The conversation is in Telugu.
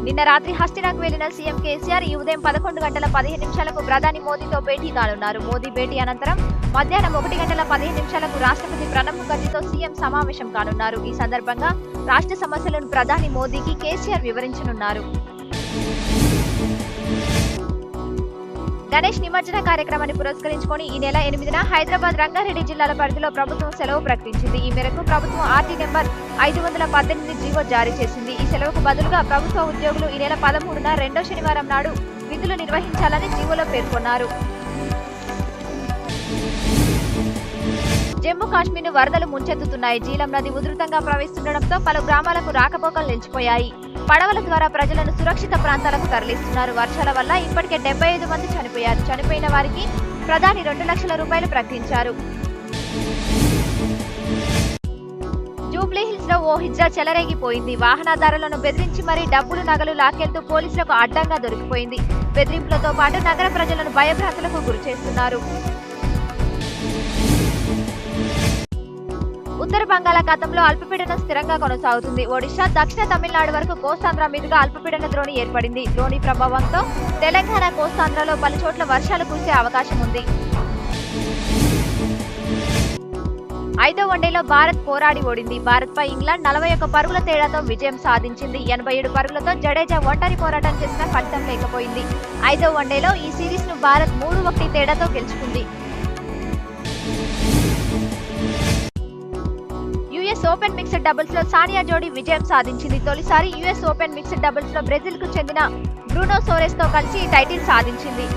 నిన్న రాత్రి హస్తినాకు వెళ్లిన సీఎం కేసీఆర్ ఈ ఉదయం 11:15 ప్రధాని మోదీతో భేటీ కానున్నారు. మోదీ భేటీ అనంతరం మధ్యాహ్నం 1:15 రాష్ట్రపతి ప్రణబ్ ముఖర్జీతో సీఎం సమావేశం కానున్నారు. ఈ సందర్భంగా రాష్ట్ర సమస్యలను ప్రధాని మోదీకి కేసీఆర్ వివరించనున్నారు. గణేష్ నిమజ్జన కార్యక్రమాన్ని పురస్కరించుకొని ఈ నెల 8న హైదరాబాద్, రంగారెడ్డి జిల్లాల పరిధిలో ప్రభుత్వం సెలవు ప్రకటించింది. ఈ మేరకు ప్రభుత్వం ఆర్టీ నెంబర్ 518 జీవో జారీ చేసింది. ఈ సెలవుకు బదులుగా ప్రభుత్వ ఉద్యోగులు ఈ నెల 13న రెండో శనివారం నాడు విధులు నిర్వహించాలని జీవోలో పేర్కొన్నారు. జమ్మూ కాశ్మీర్ను వరదలు ముంచెత్తుతున్నాయి. జీలం నది ఉధృతంగా ప్రవహిస్తుండటంతో పలు గ్రామాలకు రాకపోకలు నిలిచిపోయాయి. పడవల ద్వారా ప్రజలను సురక్షిత ప్రాంతాలకు తరలిస్తున్నారు. వర్షాల వల్ల ఇప్పటికే 75 మంది చనిపోయారు. చనిపోయిన వారికి ప్రధాని 2 లక్షల రూపాయలు ప్రకటించారు. జూబ్లీహిల్స్ లో ఓ హిజ్రా చెలరేగిపోయింది. వాహనదారులను బెదిరించి మరీ డబ్బులు, నగలు లాక్కెళ్తూ పోలీసులకు అడ్డంగా దొరికిపోయింది. బెదిరింపులతో పాటు నగర ప్రజలను భయభ్రాంతులకు గురిచేస్తున్నారు. ఉత్తర బంగాళాఖాతంలో అల్పపీడనం స్థిరంగా కొనసాగుతుంది. ఒడిశా, దక్షిణ తమిళనాడు వరకు కోస్తాంధ్ర మీదుగా అల్పపీడన ద్రోణి ఏర్పడింది. ద్రోణి ప్రభావంతో తెలంగాణ, కోస్తాంధ్రలో పలు చోట్ల వర్షాలు కురిసే అవకాశం ఉంది. 5వ వన్డేలో భారత్ పోరాడి ఓడింది. భారత్పై ఇంగ్లాండ్ 41 పరుగుల తేడాతో విజయం సాధించింది. 87 పరుగులతో జడేజా ఒంటరి పోరాటం చేసిన ఫలితం లేకపోయింది. 5వ వన్డేలో ఈ సిరీస్ ను భారత్ 3-1 తేడాతో గెలుచుకుంది. యుఎస్ ఓపెన్ మిక్స్డ్ డబుల్స్ లో సానియా జోడీ విజయం సాధించింది. తొలిసారి యుఎస్ ఓపెన్ మిక్స్డ్ డబుల్స్ లో బ్రెజిల్ కు చెందిన బ్రూనో సోరెస్ తో కలిసి టైటిల్ సాధించింది.